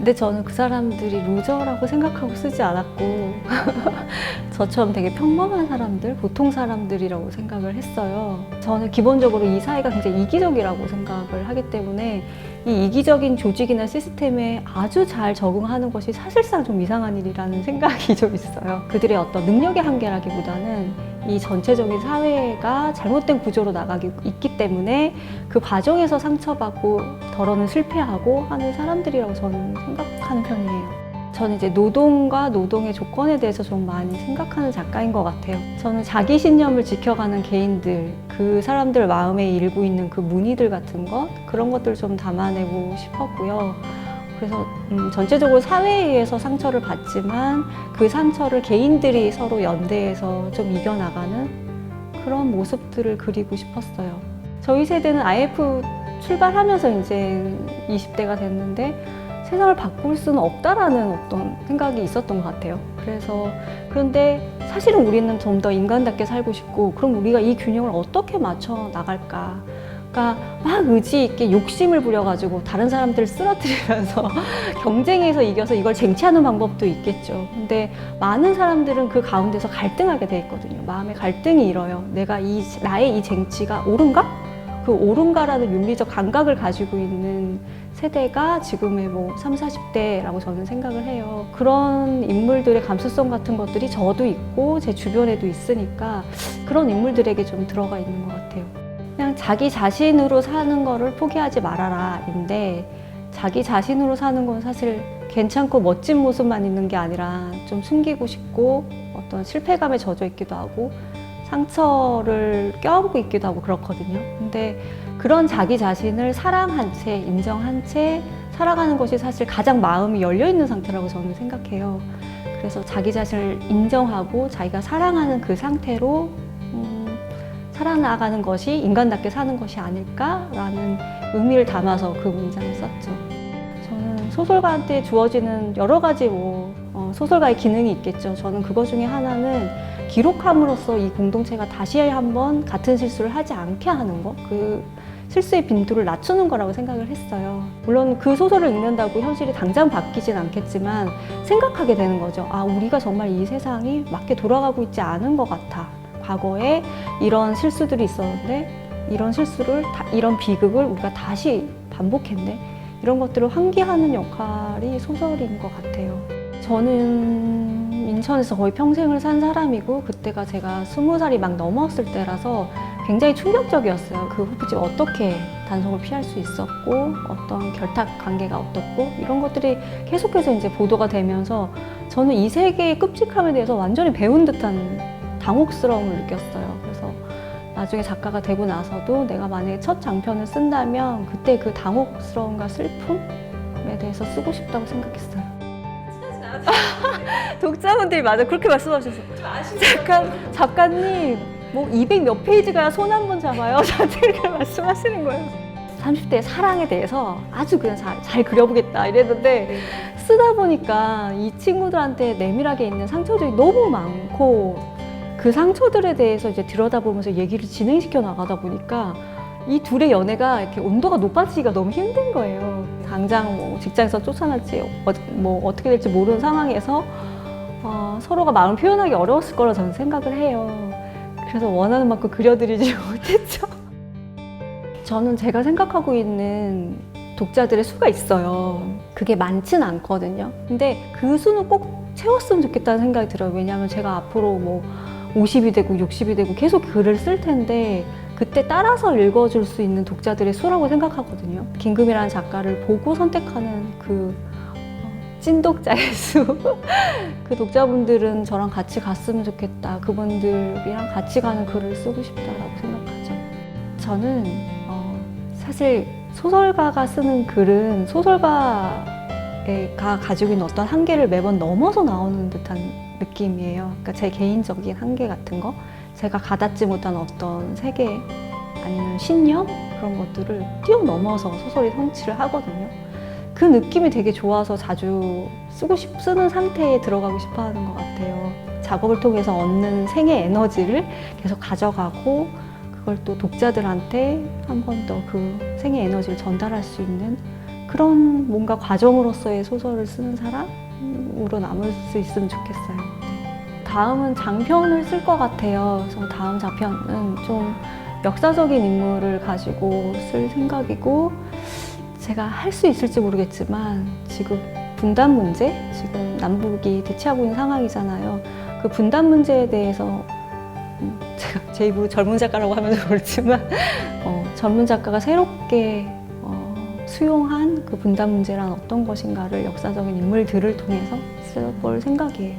근데 저는 그 사람들이 루저라고 생각하고 쓰지 않았고 저처럼 되게 평범한 사람들, 보통 사람들이라고 생각을 했어요. 저는 기본적으로 이 사회가 굉장히 이기적이라고 생각을 하기 때문에 이 이기적인 조직이나 시스템에 아주 잘 적응하는 것이 사실상 좀 이상한 일이라는 생각이 좀 있어요. 그들의 어떤 능력의 한계라기보다는 이 전체적인 사회가 잘못된 구조로 나가기 있기 때문에 그 과정에서 상처받고 덜어는 실패하고 하는 사람들이라고 저는 생각하는 편이에요. 저는 이제 노동과 노동의 조건에 대해서 좀 많이 생각하는 작가인 것 같아요. 저는 자기 신념을 지켜가는 개인들, 그 사람들 마음에 일고 있는 그 무늬들 같은 것, 그런 것들을 좀 담아내고 싶었고요. 그래서 전체적으로 사회에 의해서 상처를 받지만 그 상처를 개인들이 서로 연대해서 좀 이겨나가는 그런 모습들을 그리고 싶었어요. 저희 세대는 IF 출발하면서 이제 20대가 됐는데 세상을 바꿀 수는 없다라는 어떤 생각이 있었던 것 같아요. 그런데 사실은 우리는 좀 더 인간답게 살고 싶고, 그럼 우리가 이 균형을 어떻게 맞춰 나갈까? 그러니까 막 의지 있게 욕심을 부려가지고 다른 사람들을 쓰러뜨리면서 경쟁에서 이겨서 이걸 쟁취하는 방법도 있겠죠. 근데 많은 사람들은 그 가운데서 갈등하게 돼 있거든요. 마음에 갈등이 일어요. 나의 이 쟁취가 옳은가? 그 옳은가라는 윤리적 감각을 가지고 있는 세대가 지금의 뭐 30, 40대라고 저는 생각을 해요. 그런 인물들의 감수성 같은 것들이 저도 있고 제 주변에도 있으니까 그런 인물들에게 좀 들어가 있는 것 같아요. 그냥 자기 자신으로 사는 거를 포기하지 말아라인데, 자기 자신으로 사는 건 사실 괜찮고 멋진 모습만 있는 게 아니라 좀 숨기고 싶고 어떤 실패감에 젖어 있기도 하고 상처를 껴안고 있기도 하고 그렇거든요. 근데 그런 자기 자신을 사랑한 채, 인정한 채 살아가는 것이 사실 가장 마음이 열려 있는 상태라고 저는 생각해요. 그래서 자기 자신을 인정하고 자기가 사랑하는 그 상태로 살아나가는 것이 인간답게 사는 것이 아닐까라는 의미를 담아서 그 문장을 썼죠. 저는 소설가한테 주어지는 여러 가지 소설가의 기능이 있겠죠. 저는 그것 중에 하나는 기록함으로써 이 공동체가 다시 한번 같은 실수를 하지 않게 하는 것, 그 실수의 빈도를 낮추는 거라고 생각을 했어요. 물론 그 소설을 읽는다고 현실이 당장 바뀌진 않겠지만 생각하게 되는 거죠. 아, 우리가 정말 이 세상이 맞게 돌아가고 있지 않은 것 같아. 과거에 이런 실수들이 있었는데 이런 비극을 우리가 다시 반복했네. 이런 것들을 환기하는 역할이 소설인 것 같아요. 저는 인천에서 거의 평생을 산 사람이고, 그때가 제가 20살이 막 넘었을 때라서 굉장히 충격적이었어요. 그 호프집 어떻게 단속을 피할 수 있었고, 어떤 결탁 관계가 어떻고, 이런 것들이 계속해서 이제 보도가 되면서 저는 이 세계의 끔찍함에 대해서 완전히 배운 듯한 당혹스러움을 느꼈어요. 그래서 나중에 작가가 되고 나서도 내가 만약에 첫 장편을 쓴다면 그때 그 당혹스러움과 슬픔에 대해서 쓰고 싶다고 생각했어요. 독자분들이 맞아 그렇게 말씀하셨어요. 작가님 뭐 200 몇 페이지가야 손 한 번 잡아요. 저한테 이렇게 말씀하시는 거예요. 30대의 사랑에 대해서 아주 그냥 잘 그려보겠다 이랬는데 쓰다 보니까 이 친구들한테 내밀하게 있는 상처들이 너무 많고, 그 상처들에 대해서 이제 들여다보면서 얘기를 진행시켜 나가다 보니까 이 둘의 연애가 이렇게 온도가 높아지기가 너무 힘든 거예요. 당장 뭐 직장에서 쫓아날지 어떻게 될지 모르는 상황에서 서로가 마음을 표현하기 어려웠을 거라 저는 생각을 해요. 그래서 원하는 만큼 그려드리지 못했죠. 저는 제가 생각하고 있는 독자들의 수가 있어요. 그게 많진 않거든요. 근데 그 수는 꼭 채웠으면 좋겠다는 생각이 들어요. 왜냐하면 제가 앞으로 뭐 50이 되고 60이 되고 계속 글을 쓸 텐데 그때 따라서 읽어줄 수 있는 독자들의 수라고 생각하거든요. 김금이라는 작가를 보고 선택하는 그 찐독자의 수. 그 독자분들은 저랑 같이 갔으면 좋겠다. 그분들이랑 같이 가는 글을 쓰고 싶다라고 생각하죠. 저는 사실 소설가가 쓰는 글은 소설가가 가지고 있는 어떤 한계를 매번 넘어서 나오는 듯한 느낌이에요. 그러니까 제 개인적인 한계 같은 거, 제가 가닿지 못한 어떤 세계 아니면 신념 그런 것들을 뛰어넘어서 소설이 성취를 하거든요. 그 느낌이 되게 좋아서 자주 쓰는 상태에 들어가고 싶어 하는 것 같아요. 작업을 통해서 얻는 생의 에너지를 계속 가져가고 그걸 또 독자들한테 한 번 더 그 생의 에너지를 전달할 수 있는 그런 뭔가 과정으로서의 소설을 쓰는 사람으로 남을 수 있으면 좋겠어요. 네. 다음은 장편을 쓸 것 같아요. 그래서 다음 장편은 좀 역사적인 인물을 가지고 쓸 생각이고, 제가 할 수 있을지 모르겠지만 지금 분단 문제, 지금 남북이 대치하고 있는 상황이잖아요. 그 분단 문제에 대해서 제가 제 입으로 젊은 작가라고 하면서 그렇지만 젊은 작가가 새롭게 수용한 그 분단 문제란 어떤 것인가를 역사적인 인물들을 통해서 써볼 생각이에요.